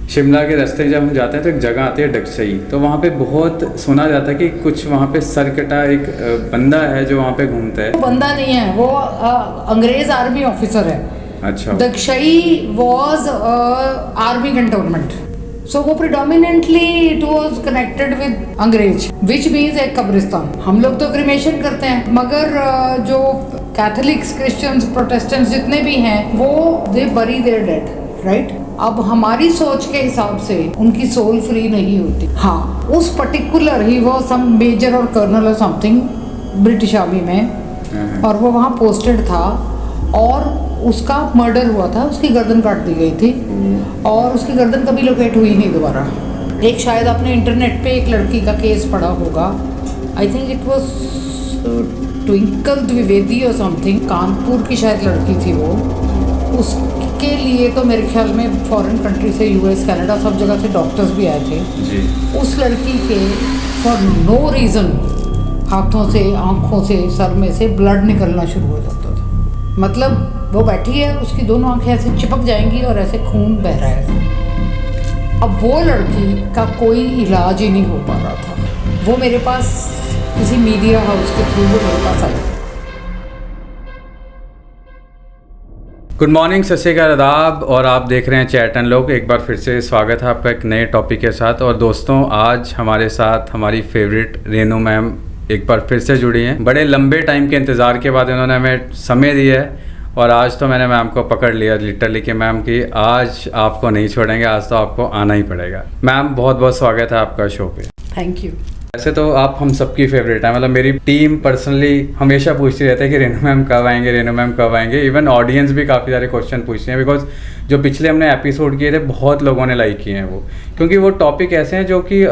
शिमला के रास्ते जब हम जाते हैं तो एक जगह आती है डगसई, तो वहाँ पे बहुत सुना जाता है कि कुछ वहाँ पे सरकटा एक बंदा है जो वहाँ पे घूमता है। बंदा नहीं है वो, अंग्रेज आर्मी ऑफिसर है। अच्छा। दक्षई वॉज आर्मी कंटोनमेंट, सो वो predominantly it was connected with अंग्रेज, विच मीन्स एक कब्रिस्तान। हम लोग तो क्रिमेशन करते हैं, मगर जो कैथोलिक्स, क्रिश्चियंस, प्रोटेस्टेंट्स जितने भी हैं वो दे बरी देयर डेड, राइट। अब हमारी सोच के हिसाब से उनकी सोल फ्री नहीं होती। हाँ, उस पर्टिकुलर ही वो सम मेजर और कर्नल और समथिंग ब्रिटिश आर्मी में, और वो वहाँ पोस्टेड था और उसका मर्डर हुआ था, उसकी गर्दन काट दी गई थी और उसकी गर्दन कभी लोकेट हुई नहीं दोबारा। एक शायद आपने इंटरनेट पे एक लड़की का केस पढ़ा होगा, I think it was twinkle Dwivedi और समथिंग, कानपुर की शायद लड़की थी वो। उसके लिए तो मेरे ख्याल में फॉरेन कंट्री से, यूएस, कनाडा, सब जगह से डॉक्टर्स भी आए थे जी। उस लड़की के फॉर नो रीज़न हाथों से, आँखों से, सर में से ब्लड निकलना शुरू हो जाता था। मतलब वो बैठी है, उसकी दोनों आंखें ऐसे चिपक जाएंगी और ऐसे खून बह रहा है। अब वो लड़की का कोई इलाज ही नहीं हो पा रहा था। वो मेरे पास किसी मीडिया हाउस के थ्रू वो मेरे पास आई। गुड मॉर्निंग, सत श्री अकाल, आदाब, और आप देख रहे हैं चैट एंड लोग। एक बार फिर से स्वागत है आपका एक नए टॉपिक के साथ। और दोस्तों, आज हमारे साथ हमारी फेवरेट रेनू मैम एक बार फिर से जुड़ी हैं। बड़े लंबे टाइम के इंतज़ार के बाद इन्होंने हमें समय दिया है और आज तो मैंने मैम को पकड़ लिया लिटरली कि मैम की आज आपको नहीं छोड़ेंगे, आज तो आपको आना ही पड़ेगा। मैम बहुत बहुत स्वागत है आपका शो पे। Thank you. वैसे तो आप हम सबकी फेवरेट है, मतलब मेरी टीम पर्सनली हमेशा पूछती रहती है कि रेनू मैम कब आएंगे, रेनू मैम कब आएंगे। इवन ऑडियंस भी काफ़ी सारे क्वेश्चन पूछते हैं, बिकॉज जो पिछले हमने एपिसोड किए थे बहुत लोगों ने लाइक किए हैं वो, क्योंकि वो टॉपिक ऐसे हैं जो कि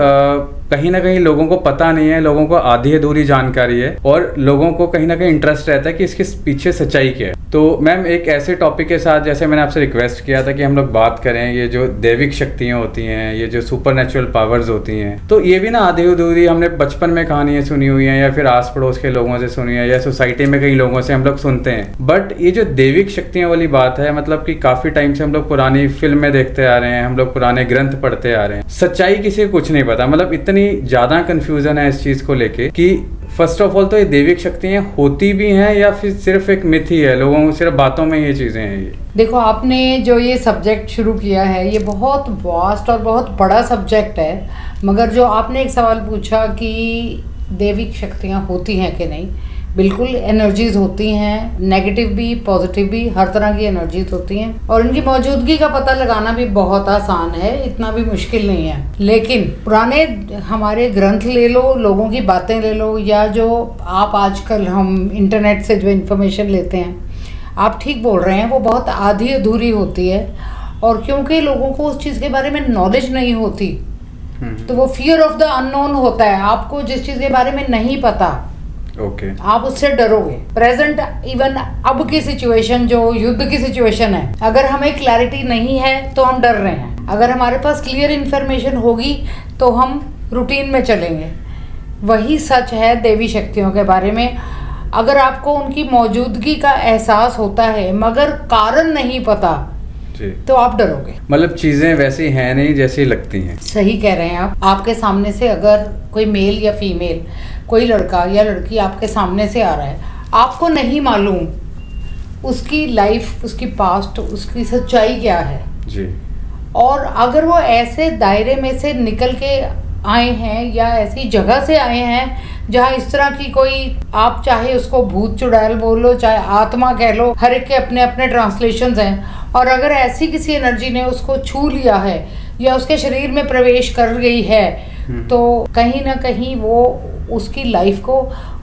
कहीं ना कहीं लोगों को पता नहीं है, लोगों को आधी अधूरी जानकारी है और लोगों को कहीं ना कहीं इंटरेस्ट रहता है कि इसके पीछे सच्चाई क्या है। तो मैम एक ऐसे टॉपिक के साथ, जैसे मैंने आपसे रिक्वेस्ट किया था कि हम लोग बात करें ये जो दैविक शक्तियाँ होती हैं, ये जो सुपरनेचुरल पावर्स होती हैं, तो ये भी ना आधी अधूरी हमने बचपन में कहानियाँ सुनी हुई हैं या फिर आस पड़ोस के लोगों से सुनी है या सोसाइटी में कई लोगों से हम लोग सुनते हैं। बट ये जो दैविक शक्तियाँ वाली बात है, मतलब कि काफ़ी टाइम से हम लोग पुरानी फिल्में देखते आ रहे हैं, हम लोग पुराने ग्रंथ पढ़ते आ रहे हैं, सच्चाई किसी को कुछ नहीं पता। मतलब इतनी ज़्यादा कन्फ्यूजन है इस चीज़ को लेके कि फर्स्ट ऑफ ऑल तो ये दैविक शक्तियाँ होती भी हैं या फिर सिर्फ एक मिथ ही है, लोगों को सिर्फ बातों में ये चीज़ें हैं। ये देखो, आपने जो ये सब्जेक्ट शुरू किया है ये बहुत वास्ट और बहुत बड़ा सब्जेक्ट है, मगर जो आपने एक सवाल पूछा कि दैविक शक्तियाँ होती हैं कि नहीं, बिल्कुल एनर्जीज होती हैं, नेगेटिव भी पॉजिटिव भी, हर तरह की एनर्जीज होती हैं और इनकी मौजूदगी का पता लगाना भी बहुत आसान है, इतना भी मुश्किल नहीं है। लेकिन पुराने हमारे ग्रंथ ले लो, लोगों की बातें ले लो, या जो आप आजकल हम इंटरनेट से जो इन्फॉर्मेशन लेते हैं, आप ठीक बोल रहे हैं, वो बहुत आधी अधूरी होती है। और क्योंकि लोगों को उस चीज़ के बारे में नॉलेज नहीं होती तो वो फियर ऑफ द अननोन होता है। आपको जिस चीज़ के बारे में नहीं पता आप उससे डरोगे। प्रेजेंट इवन अब की सिचुएशन, जो युद्ध की सिचुएशन है, अगर हमें क्लैरिटी नहीं है तो हम डर रहे हैं। अगर हमारे पास क्लियर इन्फॉर्मेशन होगी तो हम रूटीन में चलेंगे। वही सच है देवी शक्तियों के बारे में। अगर आपको उनकी मौजूदगी का एहसास होता है मगर कारण नहीं पता तो आप डरोगे। मतलब चीजें वैसी हैं नहीं जैसी लगती हैं। सही कह रहे हैं आप। आपके सामने से अगर कोई मेल या फीमेल, कोई लड़का या लड़की आपके सामने से आ रहा है, आपको नहीं मालूम उसकी लाइफ, उसकी पास्ट, उसकी सच्चाई क्या है जी। और अगर वो ऐसे दायरे में से निकल के आए हैं या ऐसी जगह से आए हैं जहाँ इस तरह की कोई, आप चाहे उसको भूत चुड़ैल बोलो, चाहे आत्मा कह लो, हर एक के अपने अपने ट्रांसलेशंस हैं, और अगर ऐसी किसी एनर्जी ने उसको छू लिया है या उसके शरीर में प्रवेश कर गई है तो कहीं ना कहीं वो उसकी लाइफ को,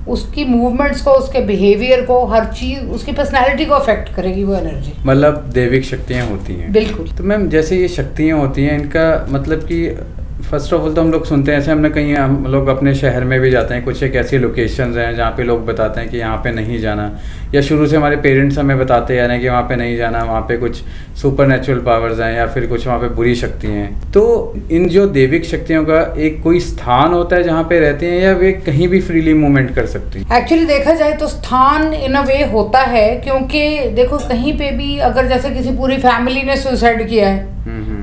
उसकी मूवमेंट्स को, उसके बिहेवियर को, हर चीज़, उसकी पर्सनैलिटी को अफेक्ट करेगी वो एनर्जी। मतलब दैविक शक्तियाँ होती हैं। बिल्कुल। तो मैम जैसे ये शक्तियाँ होती हैं, इनका मतलब कि फर्स्ट ऑफ ऑल तो हम लोग सुनते हैं, ऐसे हमने कहीं, हम लोग अपने शहर में भी जाते हैं, कुछ एक ऐसी लोकेशंस हैं जहाँ पे लोग बताते हैं कि यहाँ पे नहीं जाना, या शुरू से हमारे पेरेंट्स हमें बताते आ रहे हैं कि वहाँ पे नहीं जाना, वहाँ पे कुछ सुपरनेचुरल पावर्स हैं या फिर कुछ वहाँ पे बुरी शक्तियाँ हैं। तो इन जो दैविक शक्तियों का एक कोई स्थान होता है जहाँ पे रहती हैं, या वे कहीं भी फ्रीली मूवमेंट कर सकती हैं? एक्चुअली देखा जाए तो स्थान इन अ वे होता है, क्योंकि देखो कहीं पे भी अगर जैसे किसी पूरी फैमिली ने सुसाइड किया है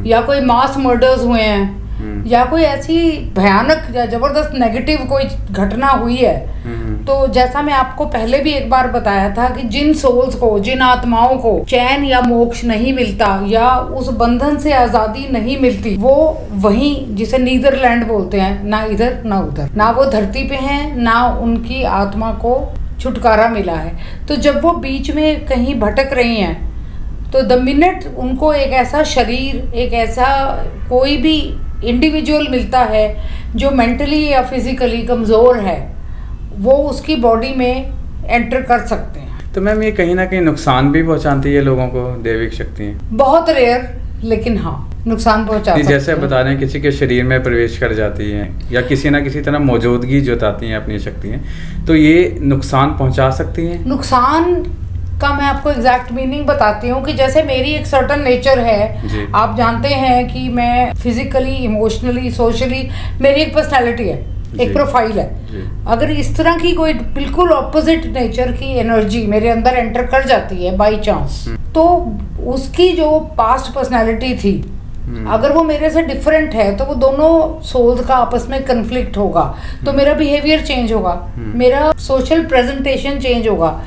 या कोई मास मर्डर्स हुए हैं, या कोई ऐसी भयानक या जबरदस्त नेगेटिव कोई घटना हुई है, तो जैसा मैं आपको पहले भी एक बार बताया था कि जिन सोल्स को, जिन आत्माओं को चैन या मोक्ष नहीं मिलता या उस बंधन से आजादी नहीं मिलती, वो वहीं, जिसे नीदरलैंड बोलते हैं, ना इधर ना उधर, ना वो धरती पे हैं, ना उनकी आत्मा को छुटकारा मिला है। तो जब वो बीच में कहीं भटक रही हैं, तो द मिनट उनको एक ऐसा शरीर, एक ऐसा कोई भी इंडिविजुअल मिलता है जो मेंटली या फिजिकली कमज़ोर है, वो उसकी बॉडी में एंटर कर सकते हैं। तो मैम ये कहीं ना कहीं नुकसान भी पहुंचाती है लोगों को, दैविक शक्तियाँ? बहुत रेयर, लेकिन हाँ नुकसान पहुंचा सकती है। जैसे बता रहे हैं किसी के शरीर में प्रवेश कर जाती हैं या किसी ना किसी तरह मौजूदगी जताती हैं अपनी शक्तियाँ, तो ये नुकसान पहुंचा सकती हैं? नुकसान का मैं आपको एग्जैक्ट मीनिंग बताती हूँ कि जैसे मेरी एक सर्टन नेचर है, आप जानते हैं कि मैं फिजिकली, इमोशनली, सोशली, मेरी एक पर्सनैलिटी है, एक प्रोफाइल है। अगर इस तरह की कोई बिल्कुल ऑपोजिट नेचर की एनर्जी मेरे अंदर एंटर कर जाती है बाय चांस, तो उसकी जो पास्ट पर्सनैलिटी थी, अगर वो मेरे से डिफरेंट है, तो वो दोनों सोल्स का आपस में कन्फ्लिक्ट होगा, तो मेरा बिहेवियर चेंज होगा, मेरा सोशल प्रेजेंटेशन चेंज होगा,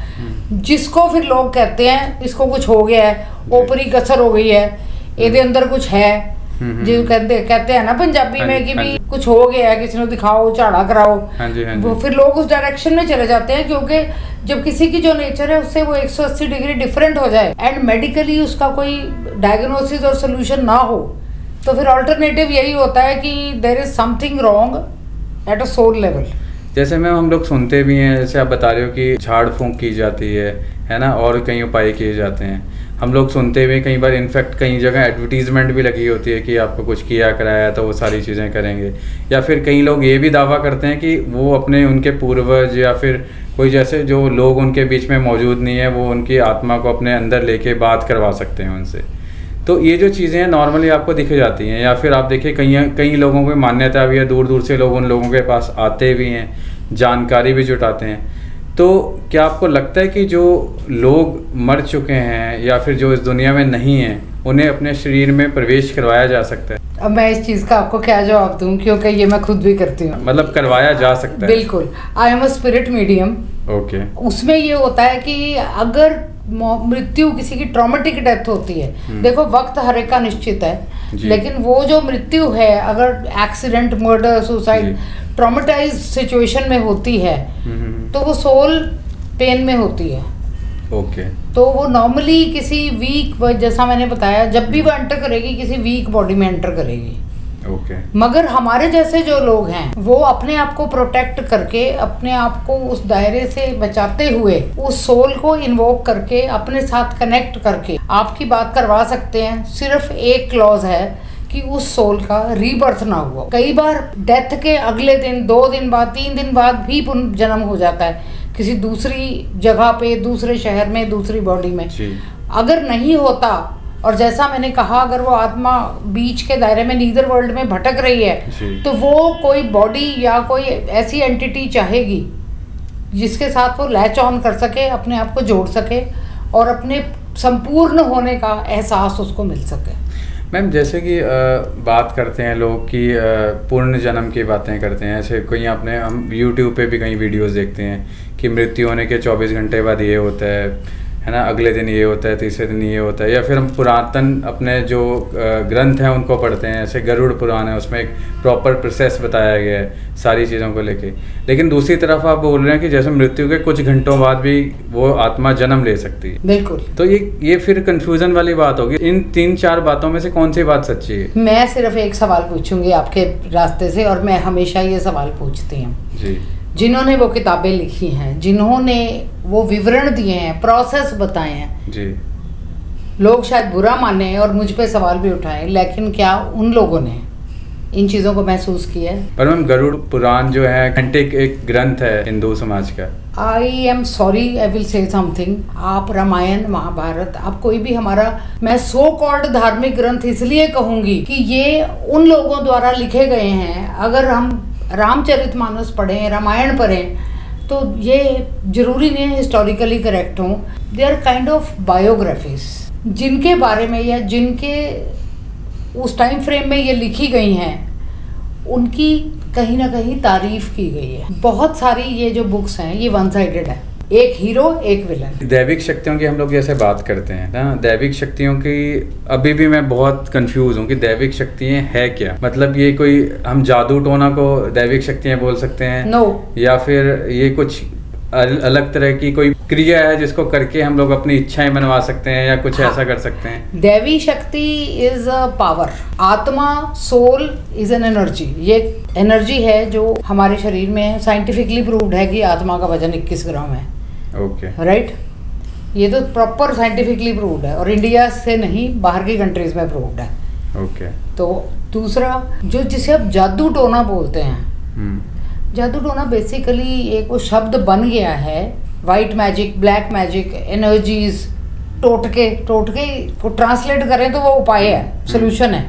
जिसको फिर लोग कहते हैं इसको कुछ हो गया है, ओपरी कसर हो गई है, ਇਹਦੇ अंदर कुछ है, जो कहते हैं ना पंजाबी में कि भी कुछ हो गया है, किसी ने दिखाओ, झाड़ा कराओ। वो फिर लोग उस डायरेक्शन में चले जाते हैं, क्योंकि जब किसी की जो नेचर है उससे वो 180 डिग्री डिफरेंट हो जाए एंड मेडिकली उसका कोई डायग्नोसिस और सोल्यूशन ना हो, तो फिर अल्टरनेटिव यही होता है कि there is something wrong at a soul level. जैसे मैम हम लोग सुनते भी हैं, जैसे आप बता रहे हो कि झाड़ फूंक की जाती है ना, और कई उपाय किए जाते हैं। हम लोग सुनते हुए कई बार इनफैक्ट कई जगह एडवर्टीजमेंट भी लगी होती है कि आपको कुछ किया कराया तो वो सारी चीज़ें करेंगे, या फिर कई लोग ये भी दावा करते हैं कि वो अपने उनके पूर्वज या फिर कोई जैसे जो लोग उनके बीच में मौजूद नहीं है, वो उनकी आत्मा को अपने अंदर लेके बात करवा सकते हैं उनसे। तो ये जो चीज़ें हैं नॉर्मली आपको दिख जाती हैं, या फिर आप देखिए कई लोगों की मान्यता भी है, दूर दूर से लोग उन लोगों के पास आते भी हैं, जानकारी भी जुटाते हैं। तो क्या आपको लगता है कि जो लोग मर चुके हैं या फिर जो इस दुनिया में नहीं हैं, उन्हें अपने शरीर में प्रवेश करवाया जा सकता है? अब मैं इस चीज़ का आपको क्या जवाब दूं, क्योंकि ये मैं खुद भी करती हूँ। मतलब करवाया जा सकता है? बिल्कुल, I am a spirit medium. Okay. उसमें ये होता है कि अगर मृत्यु, किसी की ट्रॉमेटिक डेथ होती है, देखो वक्त हर एक का निश्चित है, लेकिन वो जो मृत्यु है, अगर accident, murder, suicide, traumatise situation में होती है, तो वो सोल पेन में होती है। ओके। तो वो नॉर्मली किसी वीक, जैसा मैंने बताया, जब भी वो एंटर करेगी किसी वीक बॉडी में एंटर करेगी। ओके। मगर हमारे जैसे जो लोग हैं, वो अपने आप को प्रोटेक्ट करके, अपने आप को उस दायरे से बचाते हुए, उस सोल को इन्वोक करके, अपने साथ कनेक्ट करके आपकी बात करवा सकते हैं। सिर्फ एक क्लॉज है कि उस सोल का रीबर्थ ना हुआ। कई बार डेथ के अगले दिन, 2 दिन बाद, 3 दिन बाद भी पुनर्जन्म हो जाता है किसी दूसरी जगह पे, दूसरे शहर में, दूसरी बॉडी में। अगर नहीं होता, और जैसा मैंने कहा, अगर वो आत्मा बीच के दायरे में, नीदर वर्ल्ड में भटक रही है, तो वो कोई बॉडी या कोई ऐसी एंटिटी चाहेगी जिसके साथ वो लैच ऑन कर सके, अपने आप को जोड़ सके और अपने संपूर्ण होने का एहसास उसको मिल सके। मैम जैसे कि बात करते हैं लोग कि पूर्ण जन्म की बातें करते हैं, ऐसे कोई आपने, हम यूट्यूब पे भी कई वीडियोस देखते हैं कि मृत्यु होने के 24 घंटे बाद ये होता है ना, अगले दिन ये होता है, तीसरे दिन ये होता है, या फिर हम पुरातन अपने जो ग्रंथ हैं उनको पढ़ते हैं, जैसे गरुड़ पुराण है, उसमें एक प्रॉपर प्रोसेस बताया गया है सारी चीज़ों को लेके। लेकिन दूसरी तरफ आप बोल रहे हैं कि जैसे मृत्यु के कुछ घंटों बाद भी वो आत्मा जन्म ले सकती है। बिल्कुल। तो ये फिर कंफ्यूजन वाली बात होगी। इन 3-4 बातों में से कौन सी बात सच्ची है? मैं सिर्फ एक सवाल पूछूंगी आपके रास्ते से, और मैं हमेशा ये सवाल पूछती हूँ जी, जिन्होंने वो किताबें लिखी हैं, जिन्होंने वो विवरण दिए हैं, प्रोसेस बताए हैं जी, लोग शायद बुरा माने और मुझ पे सवाल भी उठाएं, लेकिन क्या उन लोगों ने इन चीज़ों को महसूस किया है? पर मैम गरुड़ पुराण जो है घंटिक एक ग्रंथ है हिंदू समाज का। I am sorry, I will say something. आप रामायण, महाभारत, आप कोई भी हमारा, मैं सो कॉल्ड धार्मिक ग्रंथ इसलिए कहूँगी कि ये उन लोगों द्वारा लिखे गए हैं। अगर हम रामचरितमानस पढ़ें, रामायण पढ़ें, तो ये जरूरी नहीं है हिस्टोरिकली करेक्ट हों। They are kind of biographies, जिनके बारे में या जिनके उस टाइम फ्रेम में ये लिखी गई हैं, उनकी कहीं ना कहीं तारीफ की गई है। बहुत सारी ये जो बुक्स हैं ये वन साइडेड है, एक हीरो एक विलन। दैविक शक्तियों की हम लोग जैसे बात करते हैं ना, दैविक शक्तियों की अभी भी मैं बहुत कंफ्यूज हूँ कि दैविक शक्तियाँ है क्या। मतलब ये कोई हम जादू टोना को दैविक शक्तियाँ बोल सकते हैं? नो। या फिर ये कुछ अलग तरह की कोई क्रिया है जिसको करके हम लोग अपनी इच्छाएं मनवा सकते हैं या कुछ ऐसा कर सकते हैं? दैवी शक्ति इज अ पावर। आत्मा, सोल इज एन एनर्जी। ये एनर्जी है जो हमारे शरीर में है। साइंटिफिकली प्रूव्ड है कि आत्मा का वजन 21 ग्राम है। Okay, right. ये तो प्रॉपर साइंटिफिकली प्रूव्ड है और इंडिया से नहीं, बाहर की कंट्रीज में प्रूव्ड है। ओके। तो दूसरा जो जिसे आप जादू टोना बोलते हैं, जादू टोना बेसिकली एक वो शब्द बन गया है। White magic, black magic, energies, टोटके को ट्रांसलेट करें तो वो उपाय है, सोल्यूशन है।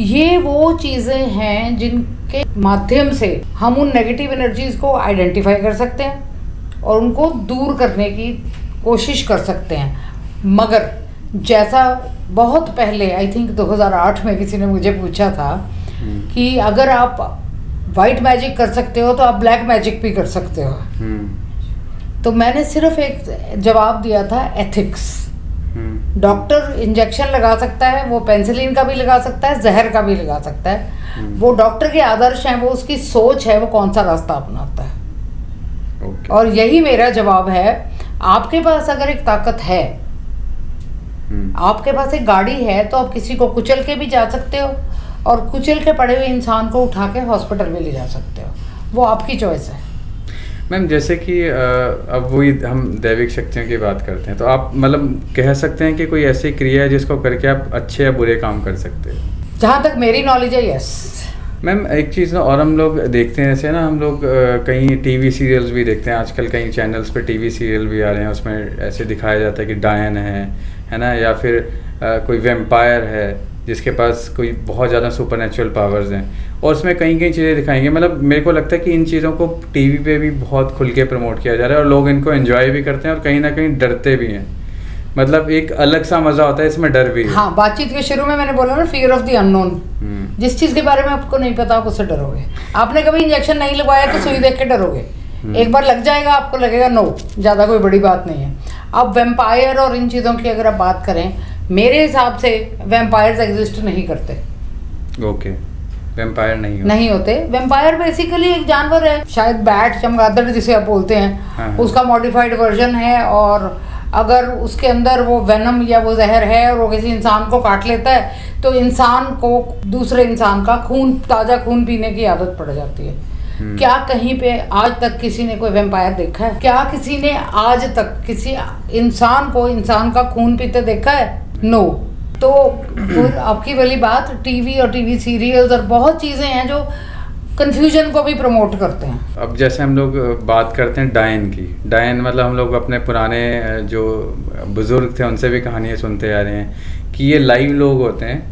ये वो चीज़ें हैं जिनके माध्यम से हम उन नेगेटिव एनर्जीज को आइडेंटिफाई कर सकते हैं और उनको दूर करने की कोशिश कर सकते हैं। मगर जैसा बहुत पहले, आई थिंक 2008 में किसी ने मुझे पूछा था कि अगर आप वाइट मैजिक कर सकते हो तो आप ब्लैक मैजिक भी कर सकते हो। तो मैंने सिर्फ एक जवाब दिया था, एथिक्स। डॉक्टर इंजेक्शन लगा सकता है, वो पेंसिलिन का भी लगा सकता है, जहर का भी लगा सकता है। वो डॉक्टर के आदर्श हैं, वो उसकी सोच है, वो कौन सा रास्ता अपनाता है। और यही मेरा जवाब है। आपके पास अगर एक ताकत है, आपके पास एक गाड़ी है, तो आप किसी को कुचल के भी जा सकते हो और कुचल के पड़े हुए इंसान को उठा के हॉस्पिटल में ले जा सकते हो। वो आपकी चॉइस है। मैम जैसे कि अब वही हम दैविक शक्तियों की बात करते हैं, तो आप मतलब कह सकते हैं कि कोई ऐसी क्रिया है जिसको करके आप अच्छे या बुरे काम कर सकते हो? जहाँ तक मेरी नॉलेज है, यस। मैम एक चीज़ ना और हम लोग देखते हैं, जैसे ना हम लोग कहीं टीवी सीरियल्स भी देखते हैं आजकल, कई चैनल्स पे टीवी सीरियल भी आ रहे हैं, उसमें ऐसे दिखाया जाता है कि डायन है ना, या फिर कोई वेम्पायर है जिसके पास कोई बहुत ज़्यादा सुपरनेचुरल पावर्स हैं, और उसमें कई चीज़ें दिखाएंगे। मतलब मेरे को लगता है कि इन चीज़ों को टीवी पे भी बहुत खुल के प्रमोट किया जा रहा है और लोग इनको एंजॉय भी करते हैं और कहीं ना कहीं डरते भी हैं। मतलब एक अलग सा मज़ा होता है, इसमें डर भी है। हाँ, बातचीत के शुरू में मैंने बोला ना, फियर ऑफ द अननोन। जिस चीज़ के बारे में आपको नहीं पता, आप उससे डरोगे। आपने कभी इंजेक्शन नहीं लगवाया तो सुई देख के डरोगे। एक बार लग जाएगा, आपको लगेगा नो, ज़्यादा कोई बड़ी बात नहीं है। अब वेम्पायर और इन चीज़ों की अगर आप बात करें, मेरे हिसाब से वेम्पायर्स एग्जिस्ट नहीं करते। ओके, वेम्पायर नहीं होते। वेम्पायर बेसिकली एक जानवर है, शायद बैट, चमगादड़ जिसे आप बोलते हैं, हाँ। उसका मॉडिफाइड वर्जन है। और अगर उसके अंदर वो वेनम या वो जहर है और वो किसी इंसान को काट लेता है तो इंसान को दूसरे इंसान का खून, ताज़ा खून पीने की आदत पड़ जाती है। क्या कहीं पे आज तक किसी ने कोई वेम्पायर देखा है? क्या किसी ने आज तक किसी इंसान को इंसान का खून पीते देखा है? नो। तो आपकी वाली बात, टीवी और टीवी सीरियल्स और बहुत चीज़ें हैं जो कन्फ्यूजन को भी प्रमोट करते हैं। अब जैसे हम लोग बात करते हैं डायन की, डायन मतलब हम लोग अपने पुराने जो बुजुर्ग थे उनसे भी कहानियाँ सुनते आ रहे हैं कि ये लाइव लोग होते हैं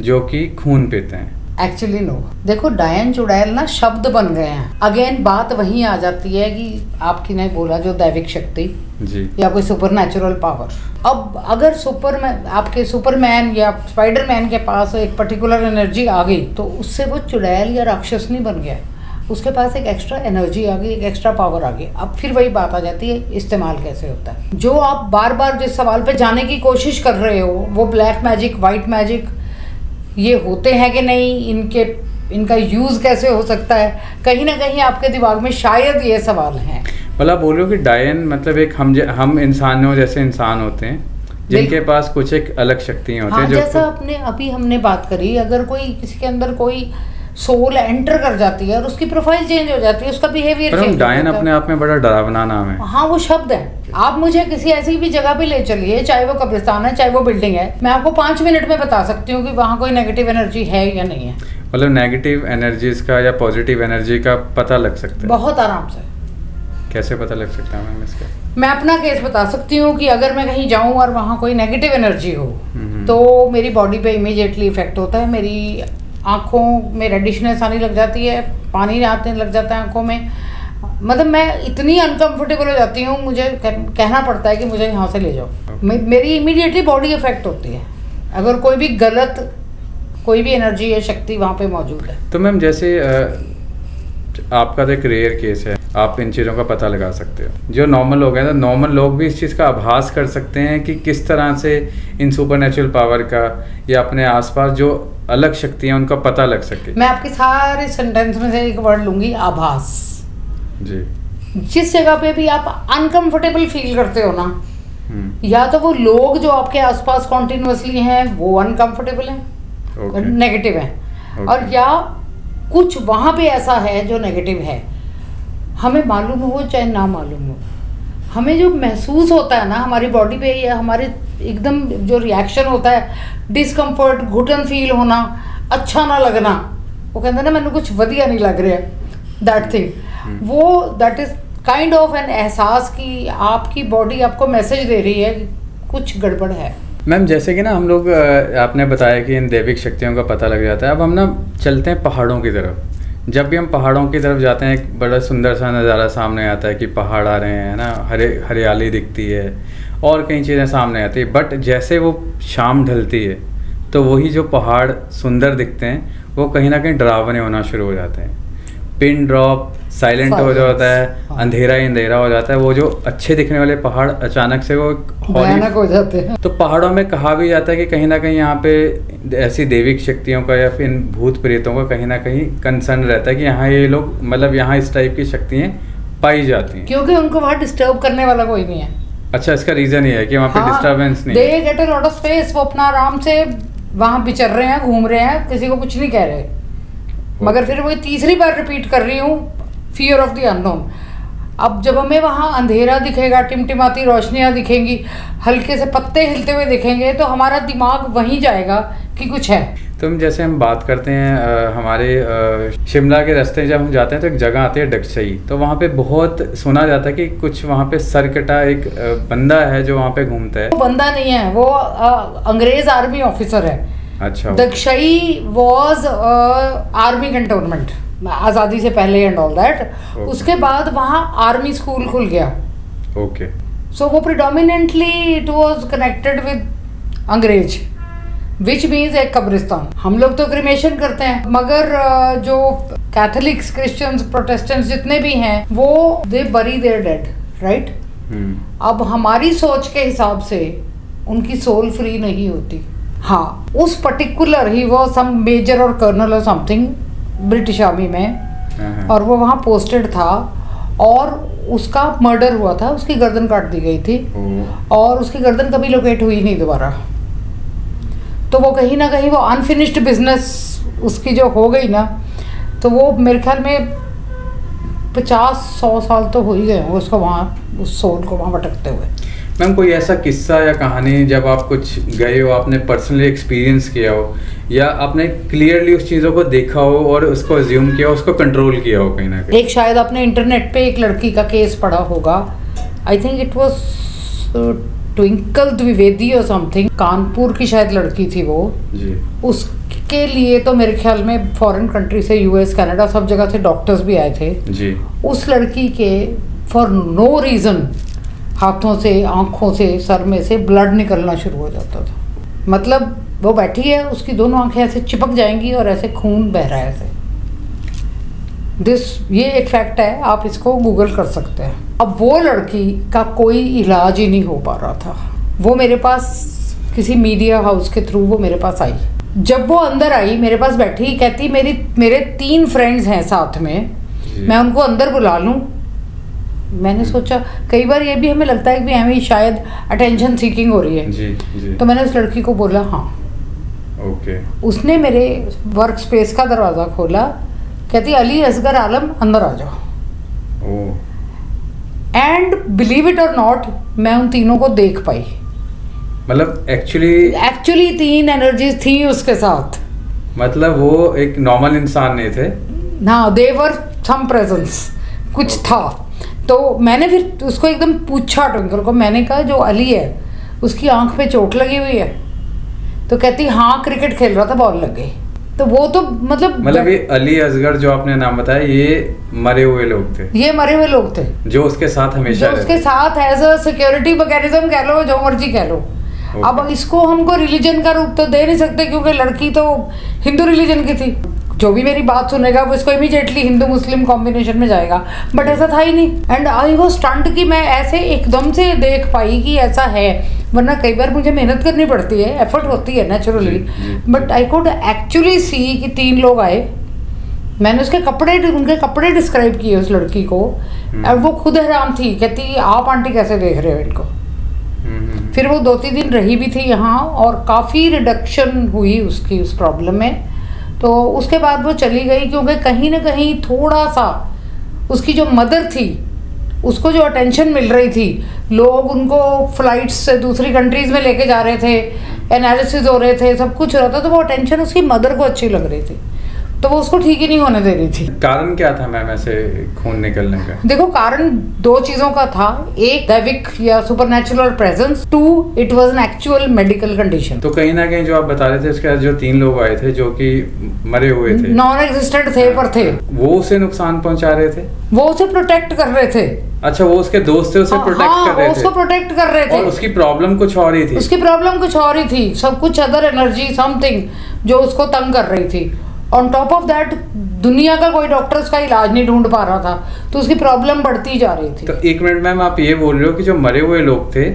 जो कि खून पीते हैं। Actually no. देखो, डायन चुड़ैल ना शब्द बन गए हैं। अगेन बात वहीं आ जाती है कि आपकी ने बोला जो दैविक शक्ति जी, या कोई सुपरनैचुरल पावर। अब अगर आपके सुपरमैन या स्पाइडरमैन के पास एक पर्टिकुलर एनर्जी आ गई तो उससे वो चुड़ैल या राक्षस नहीं बन गया, उसके पास एक एक्स्ट्रा एनर्जी आ गई, एक एक्स्ट्रा पावर आ गई। अब फिर वही बात आ जाती है, इस्तेमाल कैसे होता है। जो आप बार बार जिस सवाल पे जाने की कोशिश कर रहे हो, वो ब्लैक मैजिक, वाइट मैजिक, ये होते हैं कि नहीं, इनका यूज़ कैसे हो सकता है, कहीं ना कहीं आपके दिमाग में शायद ये सवाल हैं। मतलब बोल रहे हो कि डायन मतलब एक हम इंसानों जैसे इंसान होते हैं जिनके पास कुछ एक अलग शक्तियाँ होती हैं। जैसा अभी हमने बात करी, अगर कोई किसी के अंदर कोई सोल एंटर कर जाती है और उसकी प्रोफाइल चेंज हो जाती है, उसका बिहेवियर चेंज हो जाता है। डायन अपने आप में बड़ा डरावना नाम है। हाँ, वो शब्द है। आप मुझे किसी ऐसी भी जगह पे ले चलिए, चाहे वो कब्रिस्तान है, चाहे वो बिल्डिंग है, मैं आपको 5 मिनट में बता सकती हूँ कि वहाँ कोई नेगेटिव एनर्जी है या नहीं है। मतलब नेगेटिव एनर्जीज का या पॉजिटिव एनर्जी का पता लग सकता है? बहुत आराम से। कैसे पता लग सकता है मैम इसका? मैं अपना केस बता सकती हूँ कि अगर मैं कहीं जाऊँ और वहाँ कोई नेगेटिव एनर्जी हो तो मेरी बॉडी पे इमीडिएटली इफेक्ट होता है। मेरी आँखों में रेडिशनेस आने लग जाती है, पानी आने लग जाता है आँखों में। मतलब मैं इतनी अनकंफर्टेबल हो जाती हूँ, मुझे कहना पड़ता है कि मुझे यहाँ से ले जाओ। मेरी इमीडिएटली बॉडी इफेक्ट होती है। अगर कोई भी गलत कोई भी एनर्जी या शक्ति वहाँ पे मौजूद है। तो मैम जैसे आपका तो एक रेयर केस है, आप इन चीज़ों का पता लगा सकते हो। जो नॉर्मल लोग हैं तो नॉर्मल लोग भी इस चीज़ का आभास कर सकते हैं कि किस तरह से इन सुपरनेचुरल पावर का या अपने आसपास जो अलग शक्तियाँ उनका पता लग सके। मैं आपके सारे सेंटेंस में से एक वर्ड लूंगी, आभास। जी। जिस जगह पे भी आप अनकंफर्टेबल फील करते हो ना, या तो वो लोग जो आपके आसपास कॉन्टिन्यूसली हैं वो अनकंफर्टेबल हैं, नेगेटिव हैं, और या कुछ वहाँ पे ऐसा है जो नेगेटिव है, हमें मालूम हो चाहे ना मालूम हो, हमें जो महसूस होता है ना हमारी बॉडी पे, या हमारे एकदम जो रिएक्शन होता है, डिस्कम्फर्ट, घुटन फील होना, अच्छा ना लगना, वो कहते हैं ना मैंने कुछ वधिया नहीं लग रहा, दैट थिंग, वो that is kind of an एहसास कि आपकी बॉडी आपको मैसेज दे रही है कि कुछ गड़बड़ है। मैम जैसे कि ना हम लोग, आपने बताया कि इन दैविक शक्तियों का पता लग जाता है। अब हम ना चलते हैं पहाड़ों की तरफ। जब भी हम पहाड़ों की तरफ जाते हैं एक बड़ा सुंदर सा नज़ारा सामने आता है कि पहाड़ आ रहे हैं ना, हरियाली दिखती है और कई चीज़ें सामने आती है। बट जैसे वो शाम ढलती है तो वही जो पहाड़ सुंदर दिखते हैं वो कहीं ना कहीं डरावने होना शुरू हो जाते हैं। पिन ड्रॉप, साइलेंट हो जाता है, अंधेरा ही अंधेरा हो जाता है। वो जो अच्छे दिखने वाले पहाड़ अचानक से वो भयानक हो जाते हैं। तो पहाड़ों में कहा भी जाता है कि कहीं ना कहीं यहाँ पे ऐसी दैविक शक्तियों का या फिर भूत प्रेतों का कहीं ना कहीं कंसर्न रहता है कि यहाँ ये लोग, मतलब यहाँ इस टाइप की शक्तियाँ पाई जाती हैं, क्योंकि उनको वहाँ डिस्टर्ब करने वाला कोई नहीं है। अच्छा, इसका रीजन ये है कि वहाँ पे डिस्टर्बेंस नहीं है। They get a lot of space, वो अपना आराम से वहाँ विचर रहे हैं, घूम रहे हैं, किसी को कुछ नहीं कह रहे। मगर फिर वो तीसरी बार रिपीट कर रही हूँ, फियर ऑफ द अननोन। अब जब हमें वहाँ अंधेरा दिखेगा, टिमटिमाती रोशनियाँ दिखेंगी, हल्के से पत्ते हिलते हुए दिखेंगे, तो हमारा दिमाग वहीं जाएगा कि कुछ है। तो जैसे हम बात करते हैं हमारे शिमला के रास्ते जब हम जाते हैं तो एक जगह आती है डगसई। तो वहाँ पे बहुत सुना जाता है कि कुछ वहाँ पे सरकटा एक बंदा है जो वहाँ पे घूमता है। वो बंदा नहीं है, वो अंग्रेज आर्मी ऑफिसर है। अच्छा। दक्षई वॉज आर्मी कंटोनमेंट आज़ादी से पहले एंड ऑल दैट। उसके बाद वहाँ आर्मी स्कूल खुल गया। ओके। सो वो predominantly it was connected with अंग्रेज, विच मीन्स एक कब्रिस्तान। हम लोग तो क्रिमेशन करते हैं, मगर जो कैथोलिक्स, क्रिश्चियंस, प्रोटेस्टेंट्स जितने भी हैं वो दे बरी देयर डेड, राइट। अब हमारी सोच के हिसाब से उनकी सोल फ्री नहीं होती। हाँ, उस पर्टिकुलर ही वो सम मेजर और कर्नल और समथिंग ब्रिटिश आर्मी में, और वो वहाँ पोस्टेड था, और उसका मर्डर हुआ था, उसकी गर्दन काट दी गई थी, और उसकी गर्दन कभी लोकेट हुई नहीं दोबारा। तो वो कहीं ना कहीं वो अनफिनिश्ड बिजनेस उसकी जो हो गई ना, तो वो मेरे ख्याल में 50-100 साल तो हो ही गए उसको वहाँ, उस सोल को वहाँ भटकते हुए। मैम कोई ऐसा किस्सा या कहानी जब आप कुछ गए हो, आपने पर्सनली एक्सपीरियंस किया हो, या आपने क्लियरली उस चीज़ों को देखा हो और उसको अज्यूम किया हो, उसको कंट्रोल किया हो कहीं ना कहीं? एक शायद आपने इंटरनेट पे एक लड़की का केस पढ़ा होगा, I think it was twinkle Dwivedi और समथिंग, कानपुर की शायद लड़की थी वो जी। उसके लिए तो मेरे ख्याल में फॉरेन कंट्री से, यूएस, कनाडा, सब जगह से डॉक्टर्स भी आए थे जी। उस लड़की के फॉर नो रीज़न हाथों से, आँखों से, सर में से ब्लड निकलना शुरू हो जाता था। मतलब वो बैठी है, उसकी दोनों आंखें ऐसे चिपक जाएंगी और ऐसे खून बह रहा है ऐसे। ये एक फैक्ट है, आप इसको गूगल कर सकते हैं। अब वो लड़की का कोई इलाज ही नहीं हो पा रहा था। वो मेरे पास किसी मीडिया हाउस के थ्रू वो मेरे पास आई। जब वो अंदर आई, मेरे पास बैठी, कहती मेरे 3 फ्रेंड्स हैं साथ में, मैं उनको अंदर बुला लूँ। मैंने सोचा, कई बार ये भी हमें लगता है कि हमें शायद अटेंशन सीकिंग हो रही है। जी। तो मैंने उस लड़की को बोला हाँ। ओके। उसने मेरे वर्क स्पेस का दरवाज़ा खोला, कहती अली असगर आलम अंदर आ जाओ। एंड बिलीव इट और नॉट, मैं उन तीनों को देख पाई। मतलब एक्चुअली 3 एनर्जीज थी उसके साथ। मतलब वो एक नॉर्मल इंसान नहीं थे ना, देवर सम प्रेजेंस, कुछ था। तो मैंने फिर उसको एकदम पूछा, ट्विंकल को, मैंने कहा जो अली है उसकी आंख पे चोट लगी हुई है? तो कहती हाँ, क्रिकेट खेल रहा था, बॉल लग गई। तो वो तो मतलब ये अली असगर जो आपने नाम बताया, ये मरे हुए लोग थे? ये मरे हुए लोग थे जो उसके साथ हमेशा उसके साथ एज अ सिक्योरिटी मैकेनिज्म कह लो, जो मर्जी कह लो, अब इसको हमको रिलीजन का रूप तो दे नहीं सकते क्योंकि लड़की तो हिंदू रिलीजन की थी। जो भी मेरी बात सुनेगा वो इसको इमीडिएटली हिंदू मुस्लिम कॉम्बिनेशन में जाएगा, बट ऐसा था ही नहीं। एंड आई वो स्टंट कि मैं ऐसे एकदम से देख पाई कि ऐसा है, वरना कई बार मुझे मेहनत करनी पड़ती है, एफर्ट होती है naturally, but I could actually see कि 3 लोग आए। मैंने उनके कपड़े डिस्क्राइब किए उस लड़की को, और वो खुद हैरान थी, कहती आप आंटी कैसे देख रहे हो इनको। फिर वो 2-3 दिन रही भी थी यहाँ और काफ़ी रिडक्शन हुई उसकी उस प्रॉब्लम में। तो उसके बाद वो चली गई क्योंकि कहीं ना कहीं थोड़ा सा उसकी जो मदर थी उसको जो अटेंशन मिल रही थी, लोग उनको फ्लाइट्स से दूसरी कंट्रीज़ में लेके जा रहे थे, एनालिसिस हो रहे थे, सब कुछ हो रहा था, तो वो अटेंशन उसकी मदर को अच्छी लग रही थी, तो वो उसको ठीक ही नहीं होने दे रही थी। कारण क्या था मैम ऐसे खून निकलने का? देखो कारण 2 चीजों का था, एक दैविक या supernatural presence, 2 it was an actual medical condition. तो कहीं ना कहीं जो आप बता रहे थे उसके बाद जो 3 लोग आए थे जो कि मरे हुए थे, नॉन एग्जिस्टेंट थे पर थे, वो उसे नुकसान पहुंचा रहे थे, वो उसे प्रोटेक्ट कर रहे थे। अच्छा, वो उसके दोस्त थे, उसे प्रोटेक्ट कर रहे थे, उसको प्रोटेक्ट कर रहे थे, और उसकी प्रॉब्लम कुछ और ही थी, उसकी प्रॉब्लम कुछ और ही थी, सब कुछ अदर एनर्जी समथिंग जो उसको तंग कर रही थी। ऑन टॉप ऑफ दैट दुनिया का कोई डॉक्टर उसका इलाज नहीं ढूंढ पा रहा था, तो उसकी प्रॉब्लम बढ़ती जा रही थी। तो 1 मिनट मैम, आप ये बोल रहे हो कि जो मरे हुए लोग थे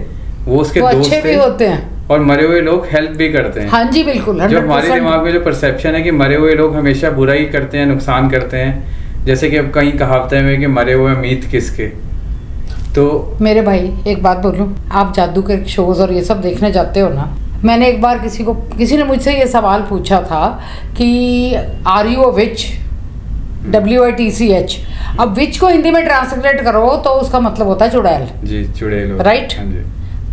वो उसके दोस्त अच्छे भी होते हैं और मरे हुए लोग हेल्प भी करते हैं? हाँ जी बिल्कुल। जो हमारे दिमाग में जो परसेप्शन है कि मरे हुए लोग हमेशा बुरा ही करते हैं, नुकसान करते हैं, जैसे कि अब कहीं कहावतें में कि मरे हुए मीत किसके। तो मेरे भाई एक बात बोलूं, आप जादू के शोज और ये सब देखने जाते हो ना, मैंने एक बार किसी ने मुझसे ये सवाल पूछा था कि are you a witch, WITCH। अब विच को हिंदी में ट्रांसलेट करो तो उसका मतलब होता है चुड़ैल जी, चुड़ैल, राइट।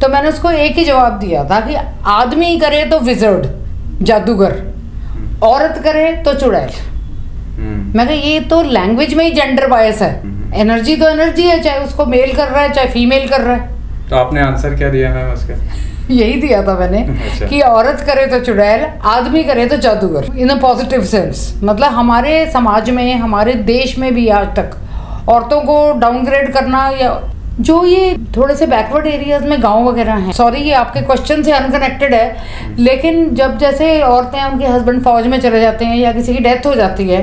तो मैंने उसको एक ही जवाब दिया था कि आदमी करे तो विजर्ड जादूगर, औरत करे तो चुड़ैल। मैं कहा ये तो लैंग्वेज में ही जेंडर बायस है, एनर्जी तो एनर्जी है, चाहे उसको मेल कर रहा है चाहे फीमेल कर रहा है। तो आपने आंसर क्या दिया मैम उसका? यही दिया था मैंने अच्छा। कि औरत करे तो चुड़ैल, आदमी करे तो जादूगर, इन अ पॉजिटिव सेंस। मतलब हमारे समाज में, हमारे देश में भी आज तक औरतों को डाउनग्रेड करना, या जो ये थोड़े से बैकवर्ड एरियाज में गांव वगैरह हैं, सॉरी ये आपके क्वेश्चन से अनकनेक्टेड है, लेकिन जब जैसे औरतें उनके हस्बैंड फौज में चले जाते हैं या किसी की डेथ हो जाती है,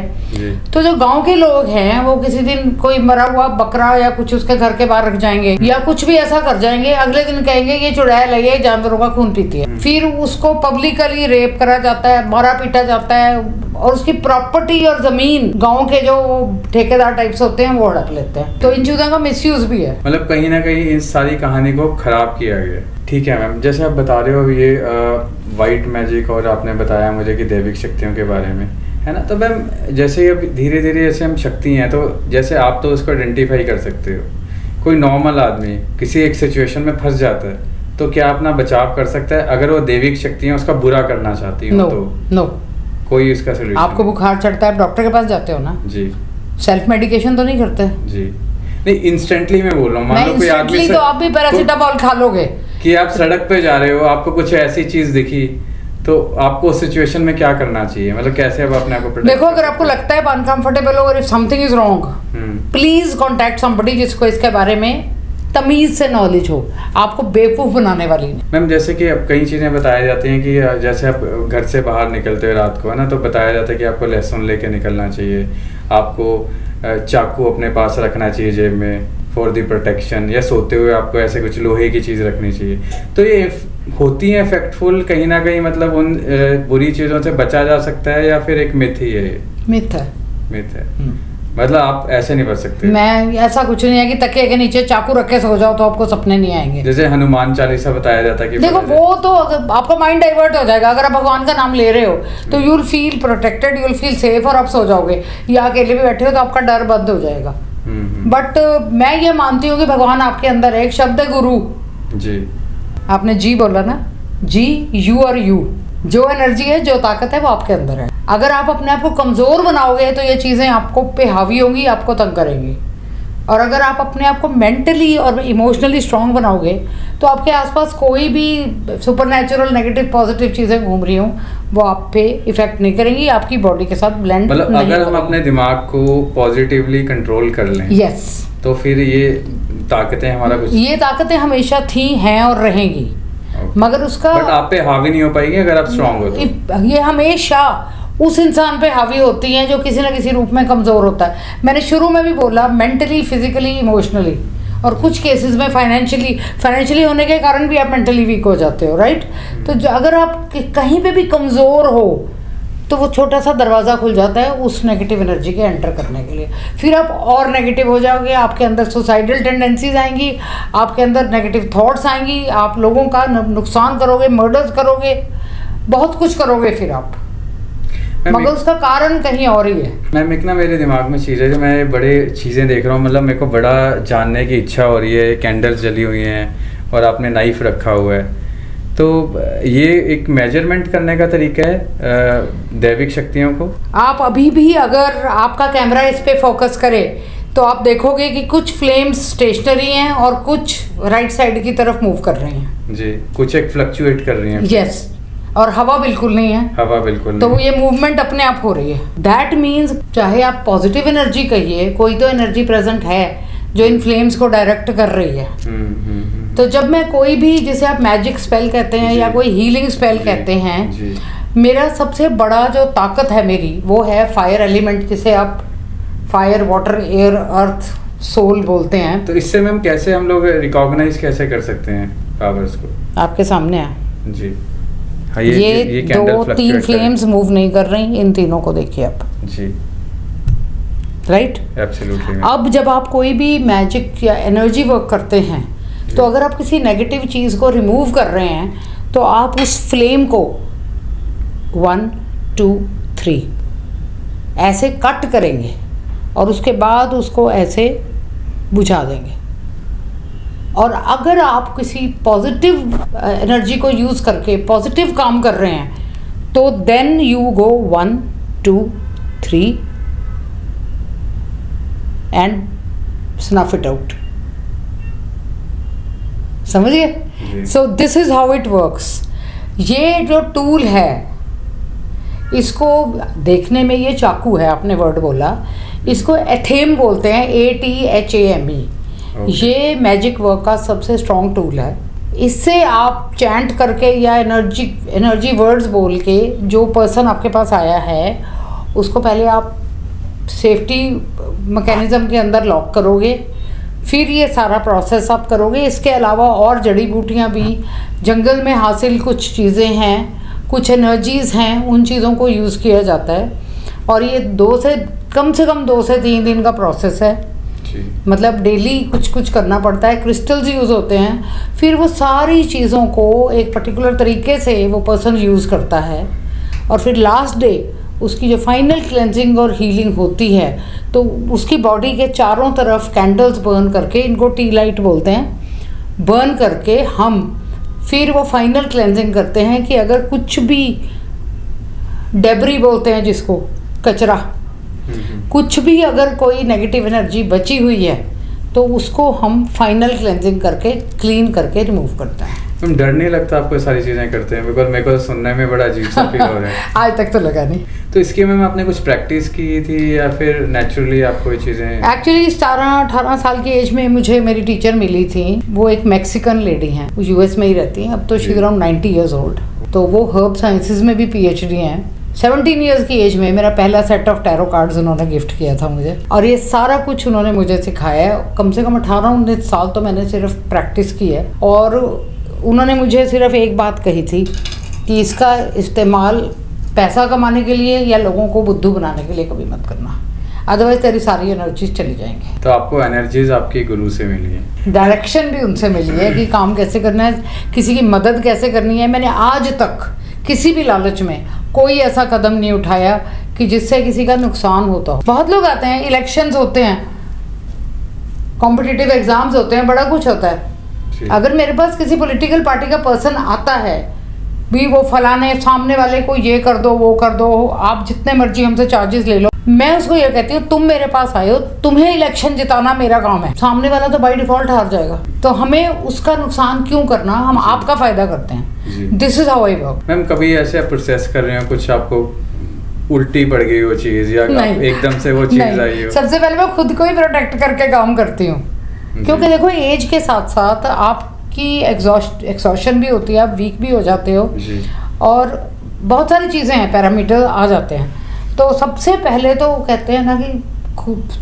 तो जो गांव के लोग हैं वो किसी दिन कोई मरा हुआ बकरा या कुछ उसके घर के बाहर रख जाएंगे या कुछ भी ऐसा कर जाएंगे, अगले दिन कहेंगे ये चुड़ैल है, ये जानवरों का खून पीती है। फिर उसको पब्लिकली रेप करा जाता है, मारा पीटा जाता है, और उसकी प्रॉपर्टी और जमीन गांव के जो ठेकेदार टाइप्स होते हैं वो हड़प लेते हैं। तो इन चीजों का मिसयूज भी है, मतलब कहीं ना कहीं इस सारी कहानी को खराब किया गया। ठीक है मैम, जैसे आप बता रहे हो ये वाइट मैजिक, और आपने बताया मुझे कि दैविक शक्तियों के बारे में, है ना। तो मैम जैसे अब धीरे धीरे जैसे हम शक्ति हैं, तो जैसे आप तो उसको आइडेंटिफाई कर सकते हो, कोई नॉर्मल आदमी किसी एक सिचुएशन में फंस जाता है, तो क्या अपना बचाव कर सकता है अगर वो दैविक शक्तियाँ उसका बुरा करना चाहती हो? नो कोई इसका सोल्यूशन? आपको बुखार चढ़ता है, डॉक्टर के पास जाते हो ना जी, सेल्फ मेडिकेशन तो नहीं करते जी। नहीं, इंस्टेंटली मैं बोल रहा हूँ, मान लो कोई आदमी, तो आप भी पैरासीटामोल खा लोगे कि आप सड़क पे जा रहे हो, आपको कुछ ऐसी चीज दिखी, तो आपको उस सिचुएशन में क्या करना चाहिए? मतलब कैसे अब अपने आप को प्रोटेक्ट? देखो, अगर आपको लगता है अनकंफर्टेबल हो, if something is wrong, please contact somebody जिसको इसके बारे में तमीज से नॉलेज हो, आपको बेवकूफ बनाने वाली नहीं। मैम जैसे कि अब कई चीज़ें बताई जाती हैं कि जैसे आप घर से बाहर निकलते हो रात को, है ना, तो बताया जाता है कि आपको लहसुन लेके निकलना चाहिए, आपको चाकू अपने पास रखना चाहिए जेब में फॉर दी प्रोटेक्शन, या सोते हुए आपको ऐसे कुछ लोहे की चीज़ रखनी चाहिए। तो ये होती है इफेक्टफुल कहीं ना कहीं, मतलब उन बुरी चीज़ों से बचा जा सकता है, या फिर एक मिथ ही है? मिथ है, मिथ है। मतलब आप ऐसे नहीं बच सकते? मैं ऐसा कुछ नहीं है कि तकिए के नीचे चाकू रख के सो जाओ तो आपको सपने नहीं आएंगे। जैसे हनुमान चालीसा बताया जाता है कि देखो वो तो आपका माइंड डाइवर्ट हो जाएगा, अगर आप भगवान का नाम ले रहे हो तो you will feel protected, you will feel safe, और आप सो जाओगे, या अकेले भी बैठे हो तो आपका डर बंद हो जाएगा। बट मैं ये मानती हूँ कि भगवान आपके अंदर है। एक शब्द है गुरु जी, आपने जी बोला ना, जी, यू और यू, जो एनर्जी है, जो ताकत है वो आपके अंदर है। अगर आप अपने आप को कमज़ोर बनाओगे तो ये चीज़ें आपको पे हावी होंगी, आपको तंग करेंगी। और अगर आप अपने आप को मेंटली और इमोशनली स्ट्रांग बनाओगे तो आपके आसपास कोई भी सुपरनैचुरल नेगेटिव पॉजिटिव चीज़ें घूम रही हों वो आप पे इफेक्ट नहीं करेंगी, आपकी बॉडी के साथ ब्लेंड मतलब अगर हम अपने दिमाग को पॉजिटिवली कंट्रोल कर लें, यस, तो फिर ये ताकतें हमारा कुछ, ये ताकतें हमेशा थी, हैं और रहेंगी। मगर उसका बट आप पे हावी नहीं हो पाएगी अगर आप स्ट्रांग हो तो। ये हमेशा उस इंसान पे हावी होती हैं जो किसी ना किसी रूप में कमज़ोर होता है। मैंने शुरू में भी बोला, मेंटली, फिजिकली, इमोशनली, और कुछ केसेस में फाइनेंशियली होने के कारण भी आप मेंटली वीक हो जाते हो, राइट। तो अगर आप कहीं पे भी कमज़ोर हो तो वो छोटा सा दरवाज़ा खुल जाता है उस नेगेटिव एनर्जी के एंटर करने के लिए। फिर आप और नेगेटिव हो जाओगे, आपके अंदर सुसाइडल टेंडेंसीज आएंगी, आपके अंदर नेगेटिव थॉट्स आएंगी, आप लोगों का नुकसान करोगे, मर्डर्स करोगे, बहुत कुछ करोगे फिर आप, मगर उसका कारण कहीं और ही है। मैम एक ना मेरे दिमाग में चीज़ है जो मैं बड़े चीज़ें देख रहा हूँ, मतलब मेरे को बड़ा जानने की इच्छा हो रही है। कैंडल्स जली हुई हैं और आपने नाइफ रखा हुआ है, तो ये एक मेजरमेंट करने का तरीका है दैविक शक्तियों को। आप अभी भी अगर आपका कैमरा इस पे फोकस करे तो आप देखोगे कि कुछ फ्लेम्स स्टेशनरी हैं और कुछ राइट साइड की तरफ मूव कर रही हैं। जी, कुछ एक फ्लक्चुएट कर रही हैं। यस, और हवा बिल्कुल नहीं है। हवा बिल्कुल तो नहीं। ये मूवमेंट अपने आप हो रही है। दैट मीन्स चाहे आप पॉजिटिव एनर्जी कहिए, कोई तो एनर्जी प्रेजेंट है जो इन फ्लेम्स को डायरेक्ट कर रही है। तो जब मैं कोई भी, जिसे आप मैजिक स्पेल कहते हैं या कोई हीलिंग स्पेल कहते हैं, मेरा सबसे बड़ा जो ताकत है मेरी वो है फायर एलिमेंट, जिसे आप फायर, वाटर, एयर, अर्थ, सोल बोलते हैं। तो इससे मैम कैसे हम लोग रिकॉग्नाइज कैसे कर सकते हैं पावर्स को? आपके सामने है जी। हाँ, ये कैंडल 2-3 फ्लेम्स मूव नहीं कर रही, इन तीनों को देखिए आप। जी, राइट, एब्सोल्युटली। अब जब आप कोई भी मैजिक या एनर्जी वर्क करते हैं तो अगर आप किसी नेगेटिव चीज़ को रिमूव कर रहे हैं तो आप उस फ्लेम को 1 2 3 ऐसे कट करेंगे और उसके बाद उसको ऐसे बुझा देंगे। और अगर आप किसी पॉजिटिव एनर्जी को यूज़ करके पॉजिटिव काम कर रहे हैं तो then you go 1 2 3 and snuff it out. समझिए? So this is how it works. ये जो टूल है, इसको देखने में ये चाकू है, आपने वर्ड बोला, इसको एथेम बोलते हैं, ATHAME। ये मैजिक वर्क का सबसे स्ट्रॉन्ग टूल है। इससे आप चैंट करके या एनर्जी वर्ड्स बोल के जो पर्सन आपके पास आया है उसको पहले आप सेफ्टी मैकेनिज्म के अंदर लॉक करोगे, फिर ये सारा प्रोसेस आप करोगे। इसके अलावा और जड़ी बूटियाँ भी जंगल में हासिल कुछ चीज़ें हैं, कुछ एनर्जीज़ हैं, उन चीज़ों को यूज़ किया जाता है। और ये कम से कम 2 से 3 दिन का प्रोसेस है। मतलब डेली कुछ कुछ करना पड़ता है। क्रिस्टल्स यूज़ होते हैं, फिर वो सारी चीज़ों को एक पर्टिकुलर तरीके से वो पर्सन यूज़ करता है और फिर लास्ट डे उसकी जो फाइनल क्लेंजिंग और हीलिंग होती है तो उसकी बॉडी के चारों तरफ कैंडल्स बर्न करके, इनको टी लाइट बोलते हैं, बर्न करके हम फिर वो फाइनल क्लेंजिंग करते हैं कि अगर कुछ भी डेबरी बोलते हैं जिसको, कचरा, कुछ भी अगर कोई नेगेटिव एनर्जी बची हुई है तो उसको हम फाइनल क्लेंजिंग करके क्लीन करके रिमूव करते हैं। तुम डर नहीं लगता आपको सारी चीज़ें करते हैं? बिकॉज मेरे को सुनने में बड़ा अजीब सा फील हो रहा है। आज तक तो लगा नहीं। तो इसके में आपने कुछ प्रैक्टिस की थी या फिर नेचुरली आपको ये चीज़ें? एक्चुअली 17-18 साल की एज में मुझे मेरी टीचर मिली थी। वो एक मैक्सिकन लेडी हैं, वो US में ही रहती हैं, अब तो she is around 90 years old। तो वो हर्ब साइंसेज में भी PhD हैं। 17 years की एज में मेरा पहला सेट ऑफ टैरो कार्ड्स उन्होंने गिफ्ट किया था मुझे, और ये सारा कुछ उन्होंने मुझे सिखाया है। कम से कम 18-19 साल तो मैंने सिर्फ प्रैक्टिस की है। और उन्होंने मुझे सिर्फ एक बात कही थी कि इसका इस्तेमाल पैसा कमाने के लिए या लोगों को बुद्धू बनाने के लिए कभी मत करना, अदरवाइज तेरी सारी एनर्जीज चली जाएंगी। तो आपको एनर्जीज आपकी गुरु से मिली है, डायरेक्शन भी उनसे मिली है कि काम कैसे करना है, किसी की मदद कैसे करनी है। मैंने आज तक किसी भी लालच में कोई ऐसा कदम नहीं उठाया कि जिससे किसी का नुकसान होता हो। बहुत लोग आते हैं, इलेक्शंस होते हैं, कॉम्पिटिटिव एग्जाम्स होते हैं, बड़ा कुछ होता है। अगर मेरे पास किसी पॉलिटिकल पार्टी का पर्सन आता है भी, वो फलाने सामने वाले को ये कर दो, वो कर दो, आप जितने मर्जी हमसे चार्जेस ले लो, मैं उसको ये कहती हूँ तुम मेरे पास आए हो, तुम्हें इलेक्शन जिताना मेरा काम है। सामने वाला तो बाय डिफॉल्ट हार जाएगा, तो हमें उसका नुकसान क्यों करना, हम आपका फायदा करते हैं। This is how I work. Ma'am कभी ऐसे आप प्रोसेस कर रहे हो, कुछ आपको उल्टी पड़ गई वो चीज या एकदम से वो चीज आई हो? सबसे पहले मैं खुद को ही प्रोटेक्ट करके काम करती हूँ, क्योंकि देखो एज के साथ साथ आप आपकी एग्जॉशन भी होती है, आप वीक भी हो जाते हो जी। और बहुत सारी चीज़ें हैं, पैरामीटर आ जाते हैं। तो सबसे पहले तो कहते हैं ना कि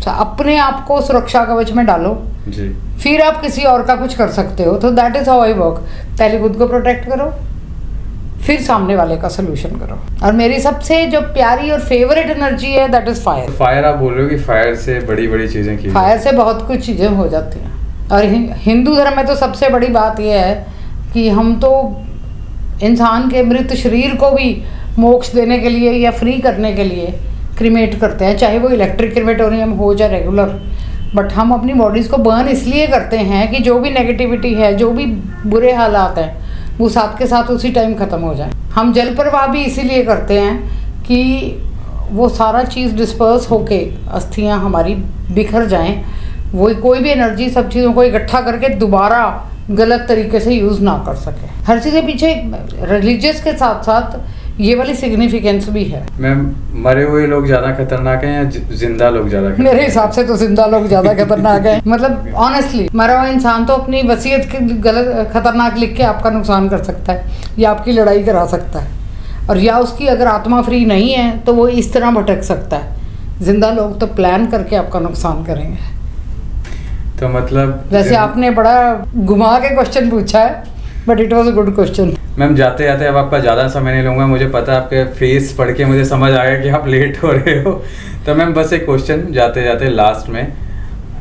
अपने आप को सुरक्षा कवच में डालो, जी। फिर आप किसी और का कुछ कर सकते हो। तो that is how I work. पहले खुद को प्रोटेक्ट करो, फिर सामने वाले का सोल्यूशन करो। और मेरी सबसे जो प्यारी और फेवरेट एनर्जी है दैट इज़ फायर। फायर आप बोल रहे हो कि फायर से बड़ी बड़ी चीज़ें की फायर से बहुत कुछ चीज़ें हो जाती हैं। और हिंदू धर्म में तो सबसे बड़ी बात यह है कि हम तो इंसान के मृत शरीर को भी मोक्ष देने के लिए या फ्री करने के लिए क्रीमेट करते हैं, चाहे वो इलेक्ट्रिक क्रीमेटोरियम हो या रेगुलर। बट हम अपनी बॉडीज़ को बर्न इसलिए करते हैं कि जो भी नेगेटिविटी है, जो भी बुरे हालात हैं, वो साथ के साथ उसी टाइम ख़त्म हो जाए। हम जल प्रवाह भी इसीलिए करते हैं कि वो सारा चीज़ डिस्पर्स होके अस्थियां हमारी बिखर जाएं, वो कोई भी एनर्जी सब चीज़ों को इकट्ठा करके दोबारा गलत तरीके से यूज़ ना कर सके। हर चीज़ के पीछे रिलीजियस के साथ साथ ये वाली सिग्निफिकेंस भी है। मैम, मरे हुए लोग ज़्यादा खतरनाक हैं या जिंदा लोग ज़्यादा खतरनाक? मेरे हिसाब से तो जिंदा लोग ज़्यादा खतरनाक है। मतलब ऑनेस्टली मरा हुआ इंसान तो अपनी वसीयत के गलत खतरनाक लिख के आपका नुकसान कर सकता है या आपकी लड़ाई करा सकता है, और या उसकी अगर आत्मा फ्री नहीं है तो वो इस तरह भटक सकता है। जिंदा लोग तो प्लान करके आपका नुकसान करेंगे। तो मतलब वैसे आपने बड़ा घुमा के क्वेश्चन पूछा है, but it was a good question. Ma'am, जाते जाते अब आपका ज़्यादा समय नहीं लूँगा, मुझे पता है आपके फेस पढ़ के मुझे समझ आ गया कि आप लेट हो रहे हो। तो मैम बस एक क्वेश्चन जाते जाते लास्ट में,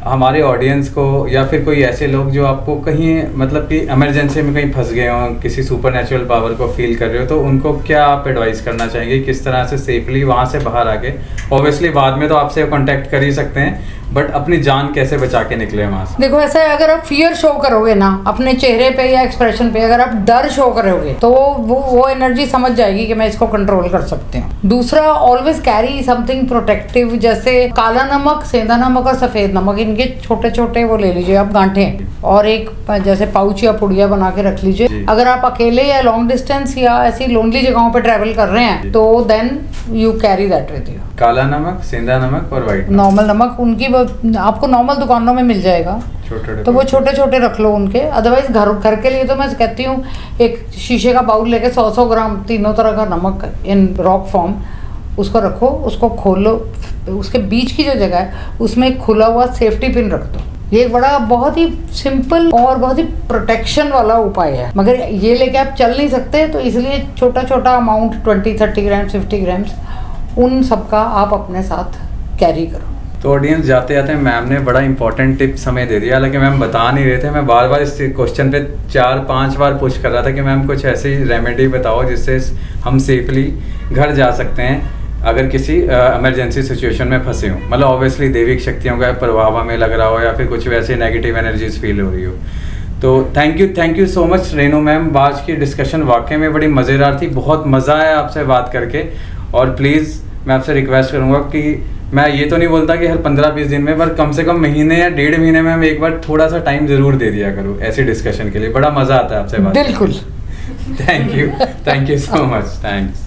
हमारे ऑडियंस को या फिर कोई ऐसे लोग जो आपको कहीं मतलब कि इमरजेंसी में कहीं फंस गए हों, किसी सुपरनेचुरल पावर को फील कर रहे हो, तो उनको क्या आप एडवाइस करना चाहेंगे किस तरह से सेफली वहाँ से बाहर आके? ऑब्वियसली बाद में तो आपसे कांटेक्ट कर ही सकते हैं, बट अपनी जान कैसे बचा के निकले वहाँ से? देखो ऐसा है, अगर आप फियर शो करोगे ना अपने चेहरे पे या एक्सप्रेशन पे, अगर आप डर शो करोगे तो वो एनर्जी समझ जाएगी कि मैं इसको कंट्रोल कर सकती हूँ। दूसरा, ऑलवेज कैरी समथिंग प्रोटेक्टिव, जैसे काला नमक, सेंधा नमक और सफ़ेद नमक, इनके छोटे छोटे वो ले लीजिए आप गांठे, और एक जैसे पाउच या पुड़िया बना के रख लीजिए। अगर आप अकेले या लॉन्ग डिस्टेंस या ऐसी लोनली जगहों पे ट्रैवल कर रहे हैं तो then you carry that with you. काला नमक, सेंधा नमक और वाइट नॉर्मल नमक उनकी आपको नॉर्मल दुकानों में मिल जाएगा, तो वो छोटे छोटे रख लो उनके। अदरवाइज घर के लिए तो मैं कहती हूँ एक शीशे का बाउल लेके 100 ग्राम तीनों तरह का नमक इन रॉक फॉर्म, उसको रखो, उसको खोलो, उसके बीच की जो जगह है उसमें एक खुला हुआ सेफ्टी पिन रख दो। ये एक बड़ा बहुत ही सिंपल और बहुत ही प्रोटेक्शन वाला उपाय है, मगर ये लेके आप चल नहीं सकते, तो इसलिए छोटा छोटा अमाउंट 20-30 ग्राम 50 ग्राम्स उन सबका आप अपने साथ कैरी करो। तो ऑडियंस, जाते जाते मैम ने बड़ा इंपॉर्टेंट टिप्स हमें दे दिया, हालांकि मैम बता नहीं रहे थे। मैं बार बार इस क्वेश्चन पे 4-5 बार पुश कर रहा था कि मैम कुछ ऐसी रेमेडी बताओ जिससे हम सेफली घर जा सकते हैं अगर किसी इमरजेंसी सिचुएशन में फंसे हों। मतलब ऑब्वियसली दैविक शक्तियों का प्रभाव हमें लग रहा हो या फिर कुछ वैसे नेगेटिव एनर्जीज फील हो रही हो। तो thank you so much Renu ma'am. आज की डिस्कशन वाकई में बड़ी मज़ेदार थी, बहुत मज़ा आया आपसे बात करके। और प्लीज़ मैं आपसे रिक्वेस्ट करूँगा कि मैं ये तो नहीं बोलता कि हर 15-20 दिन में, पर कम से कम महीने या 1.5 महीने में हम एक बार थोड़ा सा टाइम ज़रूर दे दिया करूँ ऐसी डिस्कशन के लिए। बड़ा मज़ा आता है आपसे बात। बिल्कुल। Thank you so much. Thanks.